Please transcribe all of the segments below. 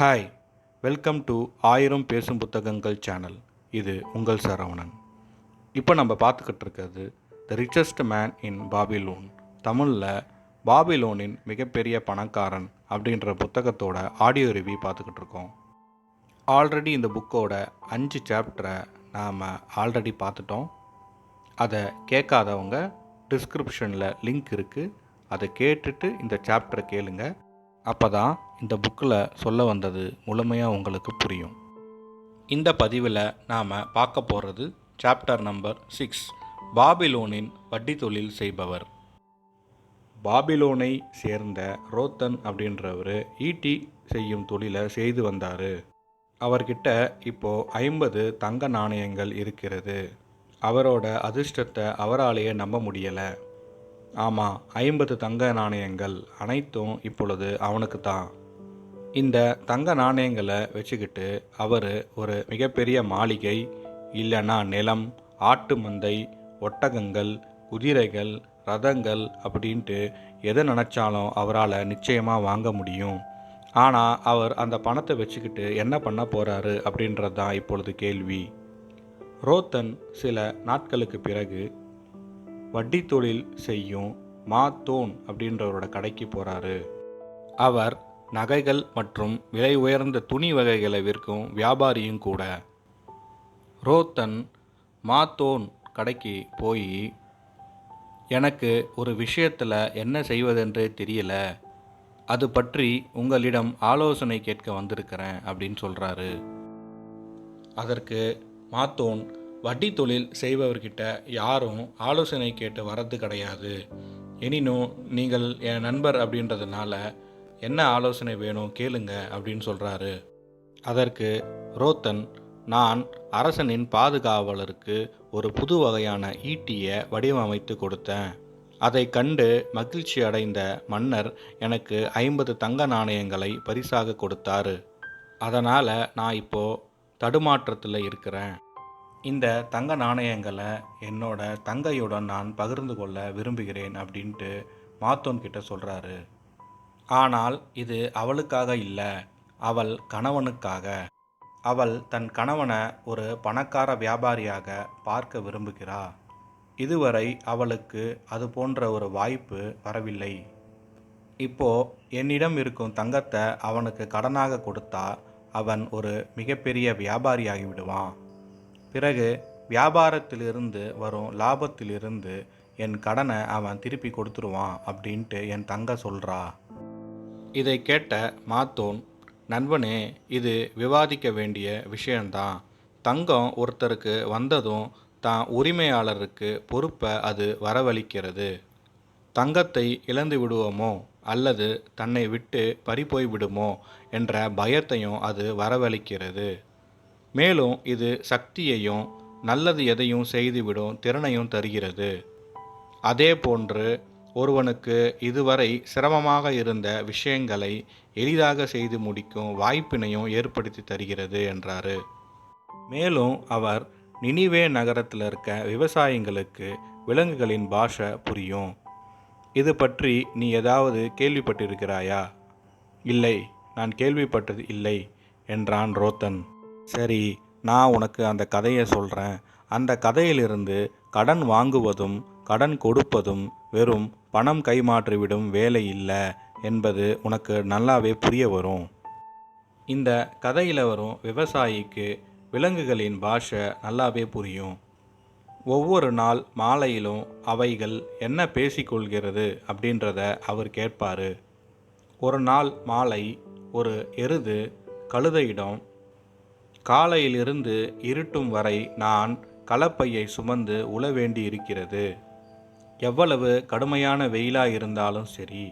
Hi, welcome to ஆயிரம் பேசும் புத்தகங்கள் சேனல். இது உங்கள் சரவணன். இப்போ நம்ம பார்த்துக்கிட்டு இருக்கிறது the richest man in Babylon. தமிழில் பாபிலோனின் மிகப்பெரிய பணக்காரன் அப்படின்ற புத்தகத்தோட ஆடியோ ரிவ்யூ பார்த்துக்கிட்டு இருக்கோம். ஆல்ரெடி இந்த புக்கோட 5 சாப்டரை நாம் ஆல்ரெடி பார்த்துட்டோம். அதை கேட்காதவங்க டிஸ்கிரிப்ஷனில் லிங்க் இருக்குது, அதை கேட்டுட்டு இந்த சாப்டரை கேளுங்க. அப்போ தான் இந்த புக்கில் சொல்ல வந்தது முழுமையாக உங்களுக்கு புரியும். இந்த பதிவில் நாம் பார்க்க போகிறது சாப்டர் நம்பர் 6, பாபிலோனின் வட்டி தொழில் செய்பவர். பாபிலோனை சேர்ந்த ரோத்தன் அப்படின்றவர் ஈட்டி செய்யும் தொழிலை செய்து வந்தார். அவர்கிட்ட இப்போது 50 தங்க நாணயங்கள் இருக்கிறது. அவரோட அதிர்ஷ்டத்தை அவராலேயே நம்ப முடியலை. ஆமாம், 50 தங்க நாணயங்கள் அனைத்தும் இப்பொழுது அவனுக்கு தான். இந்த தங்க நாணயங்களை வச்சுக்கிட்டு அவர் ஒரு மிகப்பெரிய மாளிகை, இல்லைன்னா நிலம், ஆட்டு மந்தை, ஒட்டகங்கள், குதிரைகள், ரதங்கள் அப்படின்ட்டு எதை நினச்சாலும் அவரால் நிச்சயமாக வாங்க முடியும். ஆனால் அவர் அந்த பணத்தை வச்சுக்கிட்டு என்ன பண்ண போகிறாரு அப்படின்றது தான் இப்பொழுது கேள்வி. ரோத்தன் சில நாட்களுக்கு பிறகு வட்டி தொழில் செய்யும் மாத்தோன் அப்படின்றவரோட கடைக்கு போகிறாரு. அவர் நகைகள் மற்றும் விலை உயர்ந்த துணி வகைகளை விற்கும் வியாபாரியும் கூட. ரோத்தன் மாத்தோன் கடைக்கு போய், எனக்கு ஒரு விஷயத்தில் என்ன செய்வதென்றே தெரியல, அது பற்றி உங்களிடம் ஆலோசனை கேட்க வந்திருக்கிறேன் அப்படின்னு சொல்கிறாரு. அதற்கு மாத்தோன், வட்டி தொழில் செய்பவர்கிட்ட யாரும் ஆலோசனை கேட்டு வரது கிடையாது. எனினும் நீங்கள் என் நண்பர் அப்படின்றதுனால என்ன ஆலோசனை வேணும் கேளுங்க அப்படின்னு சொல்கிறாரு. அதற்கு ரோத்தன், நான் அரசனின் பாதுகாவலருக்கு ஒரு புது வகையான ஈட்டியை வடிவமைத்து கொடுத்தேன். அதை கண்டு மகிழ்ச்சி அடைந்த மன்னர் எனக்கு 50 தங்க நாணயங்களை பரிசாக கொடுத்தாரு. அதனால் நான் இப்போது தடுமாற்றத்தில் இருக்கிறேன். இந்த தங்க நாணயங்களை என்னோட தங்கையுடன் நான் பகிர்ந்து கொள்ள விரும்புகிறேன் அப்படின்ட்டு மாத்தோன் கிட்ட சொல்கிறாரு. ஆனால் இது அவளுக்காக இல்லை, அவள் கணவனுக்காக. அவள் தன் கணவனை ஒரு பணக்கார வியாபாரியாக பார்க்க விரும்புகிறாள். இதுவரை அவளுக்கு அது போன்ற ஒரு வாய்ப்பு வரவில்லை. இப்போது என்னிடம் இருக்கும் தங்கத்தை அவனுக்கு கடனாக கொடுத்தா அவன் ஒரு மிகப்பெரிய வியாபாரியாகி விடுவான். பிறகு வியாபாரத்திலிருந்து வரும் லாபத்திலிருந்து என் கடனை அவன் திருப்பி கொடுத்துருவான் அப்படின்ட்டு என் தங்க சொல்கிறா. இதை கேட்ட மாத்தோன், நண்பனே, இது விவாதிக்க வேண்டிய விஷயந்தான். தங்கம் ஒருத்தருக்கு வந்ததும் தான் உரிமையாளருக்கு பொறுப்பை அது வரவழைக்கிறது. தங்கத்தை இழந்து விடுவோமோ அல்லது தன்னை விட்டு பறிபோய் விடுமோ என்ற பயத்தையும் அது வரவழைக்கிறது. மேலும் இது சக்தியையும் நல்லது எதையும் செய்துவிடும் திறனையும் தருகிறது. அதே போன்று ஒருவனுக்கு இதுவரை சிரமமாக இருந்த விஷயங்களை எளிதாக செய்து முடிக்கும் வாய்ப்பினையும் ஏற்படுத்தி தருகிறது என்றார். மேலும் அவர், நினிவே நகரத்தில் இருக்க விவசாயிங்களுக்கு விலங்குகளின் பாஷை புரியும். இது பற்றி நீ ஏதாவது கேள்விப்பட்டிருக்கிறாயா? இல்லை, நான் கேள்விப்பட்டது இல்லை என்றான் ரோத்தன். சரி, நான் உனக்கு அந்த கதையை சொல்கிறேன். அந்த கதையிலிருந்து கடன் வாங்குவதும் கடன் கொடுப்பதும் வெறும் பணம் கைமாற்றிவிடும் வேலை இல்லை என்பது உனக்கு நல்லாவே புரிய வரும். இந்த கதையில் வரும் விவசாயிக்கு விலங்குகளின் பாஷை நல்லாவே புரியும். ஒவ்வொரு நாள் மாலையிலும் அவைகள் என்ன பேசிக்கொள்கிறது அப்படின்றத அவர் கேட்பார். ஒரு நாள் மாலை ஒரு எருது கழுதையிடம், காலையிலிருந்து இருட்டும் வரை நான் கலப்பையை சுமந்து உழ வேண்டி இருக்கிறது. எவ்வளவு கடுமையான வெயிலாக இருந்தாலும் சரி,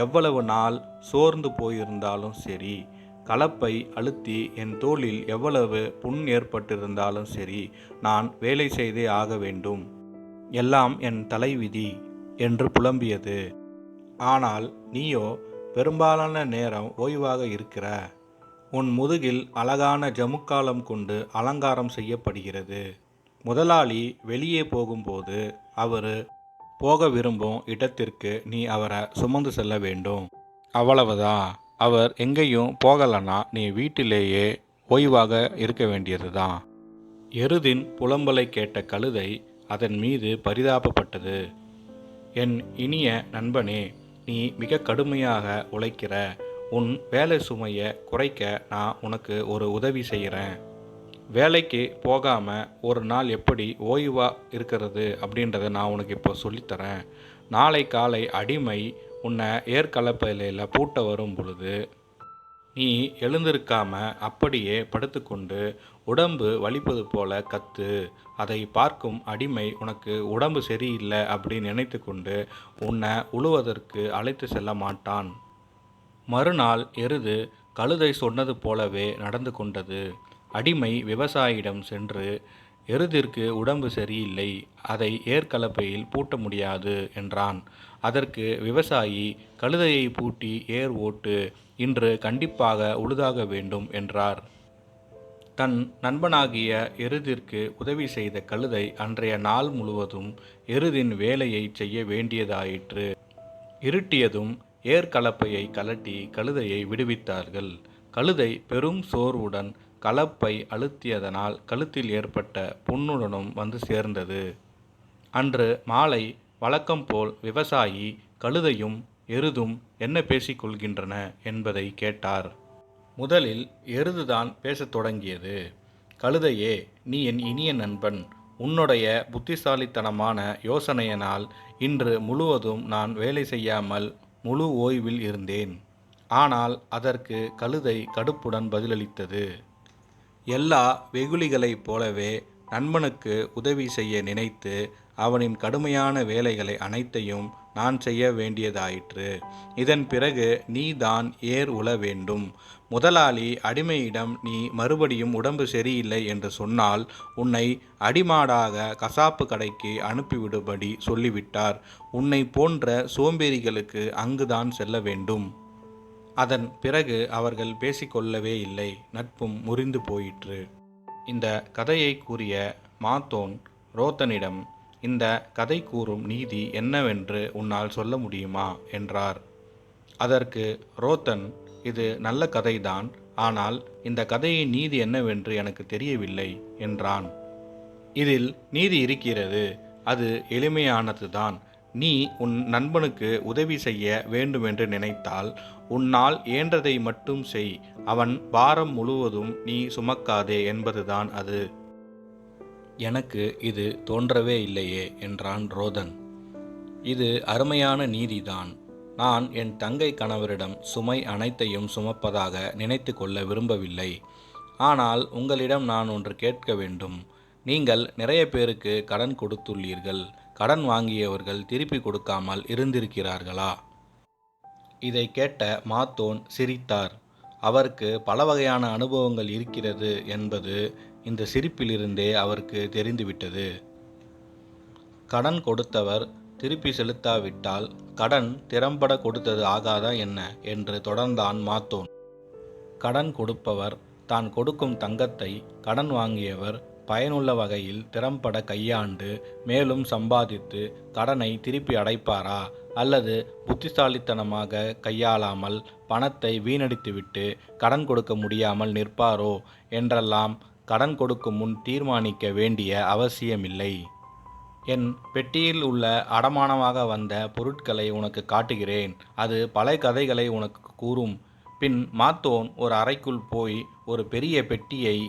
எவ்வளவு நாள் சோர்ந்து போயிருந்தாலும் சரி, கலப்பை அழுத்தி என் தோளில் எவ்வளவு புண் ஏற்பட்டிருந்தாலும் சரி, நான் வேலை செய்தே ஆக வேண்டும். எல்லாம் என் தலைவிதி என்று புலம்பியது. ஆனால் நீயோ பெரும்பாலான நேரம் ஓய்வாக இருக்கிற. உன் முதுகில் அழகான ஜமுக்காலம் கொண்டு அலங்காரம் செய்யப்படுகிறது. முதலாளி வெளியே போகும்போது அவர் போக விரும்பும் இடத்திற்கு நீ அவரை சுமந்து செல்ல வேண்டும். அவ்வளவுதான். அவர் எங்கேயும் போகலன்னா நீ வீட்டிலேயே ஓய்வாக இருக்க வேண்டியது தான். எருதின் புலம்பலை கேட்ட கழுதை அதன் மீது பரிதாபப்பட்டது. என் இனிய நண்பனே, நீ மிக கடுமையாக உழைக்கிற. உன் வேலை சுமையை குறைக்க நான் உனக்கு ஒரு உதவி செய்கிறேன். வேலைக்கு போகாமல் ஒரு நாள் எப்படி ஓய்வாக இருக்கிறது அப்படின்றத நான் உனக்கு இப்போ சொல்லித்தரேன். நாளை காலை அடிமை உன்னை ஏற்கலப்பையில் பூட்ட வரும் பொழுது நீ எழுந்திருக்காம அப்படியே படுத்துக்கொண்டு உடம்பு வலிப்பது போல கத்து. அதை பார்க்கும் அடிமை உனக்கு உடம்பு சரியில்லை அப்படின்னு நினைத்து கொண்டு உன்னை உழுவதற்கு அழைத்து செல்ல மாட்டான். மறுநாள் எருது கழுதை சொன்னது போலவே நடந்து கொண்டது. அடிமை விவசாயியிடம் சென்று, எருதிற்கு உடம்பு சரியில்லை, அதை ஏர்கலப்பையில் பூட்ட முடியாது என்றான். அதற்கு விவசாயி, கழுதையை பூட்டி ஏர் ஓட்டு, இன்று கண்டிப்பாக உழுதாக வேண்டும் என்றார். தன் நண்பனாகிய எருதிற்கு உதவி செய்த கழுதை அன்றைய நாள் முழுவதும் எருதின் வேலையை செய்ய வேண்டியதாயிற்று. இருட்டியதும் ஏர்கலப்பையை கலட்டி கழுதையை விடுவித்தார்கள். கழுதை பெரும் சோர்வுடன் கலப்பை அழுத்தியதனால் கழுத்தில் ஏற்பட்ட புண்ணுடனும் வந்து சேர்ந்தது. அன்று மாலை வழக்கம் போல் விவசாயி கழுதையும் எருதும் என்ன பேசிக்கொள்கின்றன என்பதை கேட்டார். முதலில் எருதுதான் பேசத் தொடங்கியது. கழுதையே, நீ என் இனிய நண்பன். உன்னுடைய புத்திசாலித்தனமான யோசனையினால் இன்று முழுவதும் நான் வேலை செய்யாமல் முழு ஓய்வில் இருந்தேன். ஆனால் அதற்கு கழுதை கடுப்புடன் பதிலளித்தது. எல்லா வெகுளிகளைப் போலவே நண்பனுக்கு உதவி செய்ய நினைத்து அவனின் கடுமையான வேலைகளை அனைத்தையும் நான் செய்ய வேண்டியதாயிற்று. இதன் பிறகு நீ தான் ஏர் உழ வேண்டும். முதலாளி அடிமையிடம் நீ மறுபடியும் உடம்பு சரியில்லை என்று சொன்னால் உன்னை அடிமாடாக கசாப்பு கடைக்கு அனுப்பிவிடும்படி சொல்லிவிட்டார். உன்னை போன்ற சோம்பேறிகளுக்கு அங்குதான் செல்ல வேண்டும். அதன் பிறகு அவர்கள் பேசிக்கொள்ளவே இல்லை. நட்பும் முறிந்து போயிற்று. இந்த கதையை கூறிய மாத்தோன் ரோத்தனிடம், இந்த கதை கூறும் நீதி என்னவென்று உன்னால் சொல்ல முடியுமா என்றார். அதற்கு ரோத்தன், இது நல்ல கதைதான், ஆனால் இந்த கதையின் நீதி என்னவென்று எனக்கு தெரியவில்லை என்றான். இதில் நீதி இருக்கிறது. அது எளிமையானதுதான். நீ உன் நண்பனுக்கு உதவி செய்ய வேண்டுமென்று நினைத்தால் உன்னால் இயன்றதை மட்டும் செய். அவன் பாரம் முழுவதும் நீ சுமக்காதே என்பதுதான் அது. எனக்கு இது தோன்றவே இல்லையே என்றான் ரோதன். இது அருமையான நீதிதான். நான் என் தங்கை கணவரிடம் சுமை அனைத்தையும் சுமப்பதாக நினைத்து கொள்ள விரும்பவில்லை. ஆனால் உங்களிடம் நான் ஒன்று கேட்க வேண்டும். நீங்கள் நிறைய பேருக்கு கடன் கொடுத்துள்ளீர்கள். கடன் வாங்கியவர்கள் திருப்பி கொடுக்காமல் இருந்திருக்கிறார்களா? இதை கேட்ட மாத்தோன் சிரித்தார். அவருக்கு பல வகையான அனுபவங்கள் இருக்கிறது என்பது இந்த சிரிப்பிலிருந்தே அவருக்கு தெரிந்துவிட்டது. கடன் கொடுத்தவர் திருப்பி செலுத்தாவிட்டால் கடன் திறம்பட கொடுத்தது ஆகாதா என்ன என்று தொடர்ந்தான் மாத்தோன். கடன் கொடுப்பவர் தான் கொடுக்கும் தங்கத்தை கடன் வாங்கியவர் பயனுள்ள வகையில் திறம்பட கையாண்டு மேலும் சம்பாதித்து கடனை திருப்பி அடைப்பாரா, அல்லது புத்திசாலித்தனமாக கையாளாமல் பணத்தை வீணடித்துவிட்டு கடன் கொடுக்க முடியாமல் நிற்பாரோ என்றெல்லாம் கடன் கொடுக்கும் முன் தீர்மானிக்க வேண்டிய அவசியமில்லை. என் பெட்டியில் உள்ள அடமானமாக வந்த பொருட்களை உனக்கு காட்டுகிறேன். அது பல கதைகளை உனக்கு கூறும். பின் மாத்தோன் ஒரு அறைக்குள் போய் ஒரு பெரிய பெட்டியை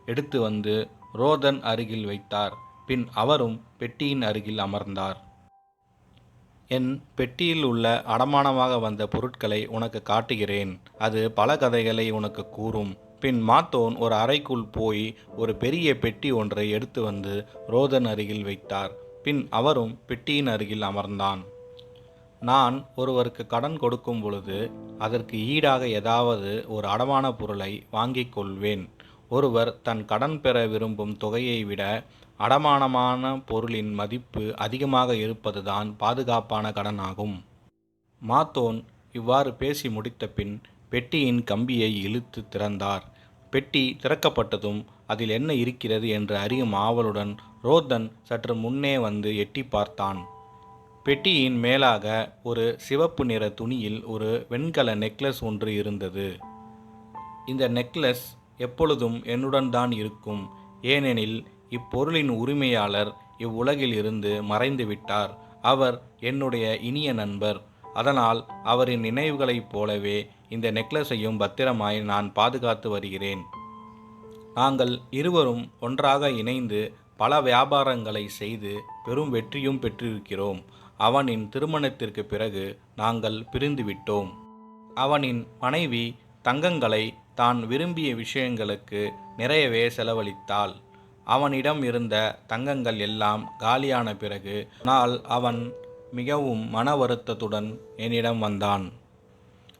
எடுத்து வந்து ரோதன் அருகில் வைத்தார். பின் அவரும் பெட்டியின் அருகில் அமர்ந்தார். என் பெட்டியில் உள்ள அடமானமாக வந்த பொருட்களை உனக்கு காட்டுகிறேன். அது பல கதைகளை உனக்கு கூறும். பின் மாத்தோன் ஒரு அறைக்குள் போய் ஒரு பெரிய பெட்டி ஒன்றை எடுத்து வந்து ரோதன் அருகில் வைத்தார். பின் அவரும் பெட்டியின் அருகில் அமர்ந்தான். நான் ஒருவருக்கு கடன் கொடுக்கும் பொழுது அதற்கு ஈடாக ஏதாவது ஒரு அடமான பொருளை வாங்கிக் கொள்வேன். ஒருவர் தன் கடன் பெற விரும்பும் தொகையை விட அடமானமான பொருளின் மதிப்பு அதிகமாக இருப்பதுதான் பாதுகாப்பான கடன் ஆகும். மாத்தோன் இவ்வாறு பேசி முடித்த பின் பெட்டியின் கம்பியை இழுத்து திறந்தார். பெட்டி திறக்கப்பட்டதும் அதில் என்ன இருக்கிறது என்று அறியும் ஆவலுடன் ரோதன் சற்று முன்னே வந்து எட்டி பார்த்தான். பெட்டியின் மேலாக ஒரு சிவப்பு நிற துணியில் ஒரு வெண்கல நெக்லஸ் ஒன்று இருந்தது. இந்த நெக்லஸ் எப்பொழுதும் என்னுடன் தான் இருக்கும். ஏனெனில் இப்பொருளின் உரிமையாளர் இவ்வுலகில் இருந்து மறைந்து விட்டார். அவர் என்னுடைய இனிய நண்பர். அதனால் அவரின் நினைவுகளைப் போலவே இந்த நெக்லஸையும் பத்திரமாய் நான் பாதுகாத்து வருகிறேன். நாங்கள் இருவரும் ஒன்றாக இணைந்து பல வியாபாரங்களை செய்து பெரும் வெற்றியும் பெற்றிருக்கிறோம். அவனின் திருமணத்திற்கு பிறகு நாங்கள் பிரிந்துவிட்டோம். அவனின் மனைவி தங்கங்களை தான் விரும்பிய விஷயங்களுக்கு நிறையவே செலவழித்தாள். அவனிடம் இருந்த தங்கங்கள் எல்லாம் காலியான பிறகு நாள் அவன் மிகவும் மன வருத்தத்துடன் என்னிடம் வந்தான்.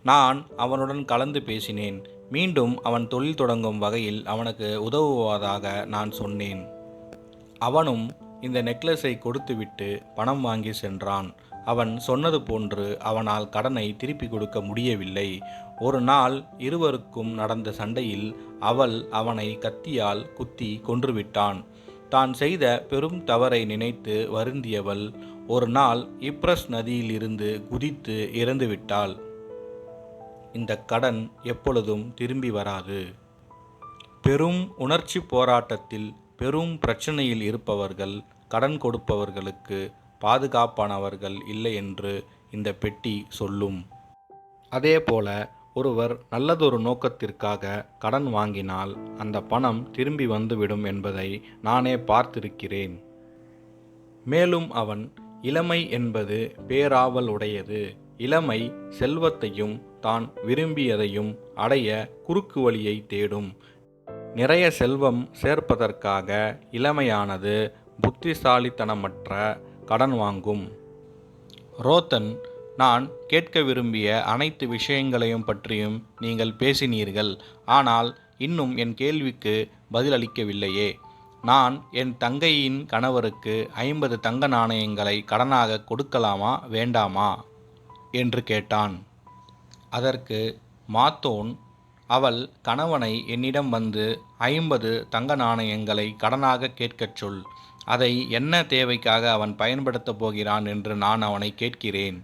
நான் அவனுடன் கலந்து பேசினேன். மீண்டும் அவன் தொழில் தொடங்கும் வகையில் அவனுக்கு உதவுவதாக நான் சொன்னேன். அவனும் இந்த நெக்லஸை கொடுத்துவிட்டு பணம் வாங்கி சென்றான். அவன் சொன்னது போன்று அவனால் கடனை திருப்பி கொடுக்க முடியவில்லை. ஒரு நாள் இருவருக்கும் நடந்த சண்டையில் அவள் அவனை கத்தியால் குத்தி கொன்றுவிட்டான். தான் செய்த பெரும் தவறை நினைத்து வருந்தியவள் ஒரு நாள் இப்ரஸ் நதியில் இருந்து குதித்து இறந்துவிட்டாள். இந்த கடன் எப்பொழுதும் திரும்பி வராது. பெரும் உணர்ச்சி போராட்டத்தில் பெரும் பிரச்சனையில் இருப்பவர்கள் கடன் கொடுப்பவர்களுக்கு பாதுகாப்பானவர்கள் இல்லை என்று இந்த பெட்டி சொல்லும். அதேபோல ஒருவர் நல்லதொரு நோக்கத்திற்காக கடன் வாங்கினால் அந்த பணம் திரும்பி வந்துவிடும் என்பதை நானே பார்த்திருக்கிறேன். மேலும் அவன் இளமை என்பது பேராவல் உடையது. இளமை செல்வத்தையும் தான் விரும்பியதையும் அடைய குறுக்கு வழியை தேடும். நிறைய செல்வம் சேர்ப்பதற்காக இளமையானது புத்திசாலித்தனமற்ற கடன் வாங்கும். ரோத்தன், நான் கேட்க விரும்பிய அனைத்து விஷயங்களையும் பற்றியும் நீங்கள் பேசினீர்கள். ஆனால் இன்னும் என் கேள்விக்கு பதிலளிக்கவில்லையே. நான் என் தங்கையின் கணவருக்கு 50 தங்க நாணயங்களை கடனாக கொடுக்கலாமா வேண்டாமா என்று கேட்டான். அதற்கு மாத்தோன், அவள் கணவனை என்னிடம் வந்து 50 தங்க நாணயங்களை கடனாக கேட்கச் சொல். அதை என்ன தேவைக்காக அவன் பயன்படுத்தப் போகிறான் என்று நான் அவனை கேட்கிறேன்.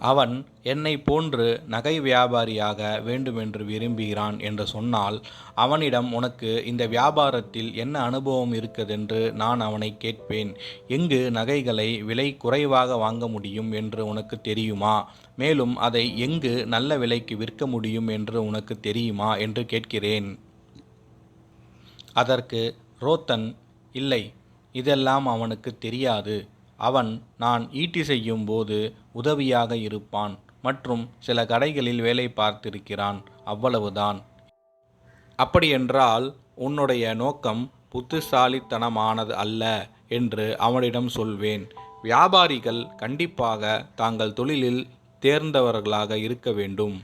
அவன் என்னை போன்று நகை வியாபாரியாக வேண்டுமென்று விரும்புகிறான் என்று சொன்னால் அவனிடம் உனக்கு இந்த வியாபாரத்தில் என்ன அனுபவம் இருக்குதென்று நான் அவனை கேட்பேன். எங்கு நகைகளை விலை குறைவாக வாங்க முடியும் என்று உனக்கு தெரியுமா? மேலும் அதை எங்கு நல்ல விலைக்கு விற்க முடியும் என்று உனக்கு தெரியுமா என்று கேட்கிறேன். அதற்கு ரோத்தன், இல்லை, இதெல்லாம் அவனுக்கு தெரியாது. அவன் நான் ஈட்டி செய்யும் போது உதவியாக இருப்பான் மற்றும் சில கடைகளில் வேலை பார்த்திருக்கிறான், அவ்வளவுதான். அப்படியென்றால் உன்னுடைய நோக்கம் புத்திசாலித்தனமானது அல்ல என்று அவனிடம் சொல்வேன். வியாபாரிகள் கண்டிப்பாக தாங்கள் தொழிலில் தேர்ந்தவர்களாக இருக்க வேண்டும்.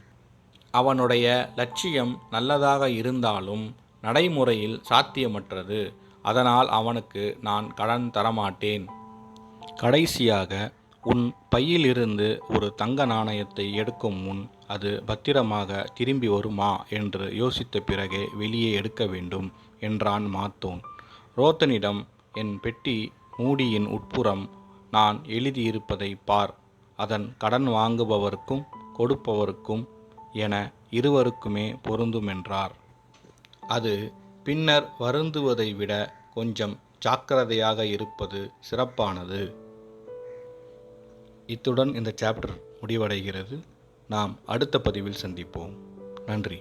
அவனுடைய லட்சியம் நல்லதாக இருந்தாலும் நடைமுறையில் சாத்தியமற்றது. அதனால் அவனுக்கு நான் கடன் தரமாட்டேன். கடைசியாக, உன் பையிலிருந்து ஒரு தங்க நாணயத்தை எடுக்கும் முன் அது பத்திரமாக திரும்பி வருமா என்று யோசித்த பிறகே வெளியே எடுக்க வேண்டும் என்றான் மாத்தோன். ரோத்தனிடம், என் பெட்டி மூடியின் உட்புறம் நான் எழுதியிருப்பதை பார். அதன் கடன் வாங்குபவருக்கும் கொடுப்பவருக்கும் என இருவருக்குமே பொருந்தும் என்றார். அது பின்னர் வருந்துவதை விட கொஞ்சம் ஜாக்கிரதையாக இருப்பது சிறப்பானது. இத்துடன் இந்த சாப்டர் முடிவடைகிறது. நாம் அடுத்த பதிவில் சந்திப்போம். நன்றி.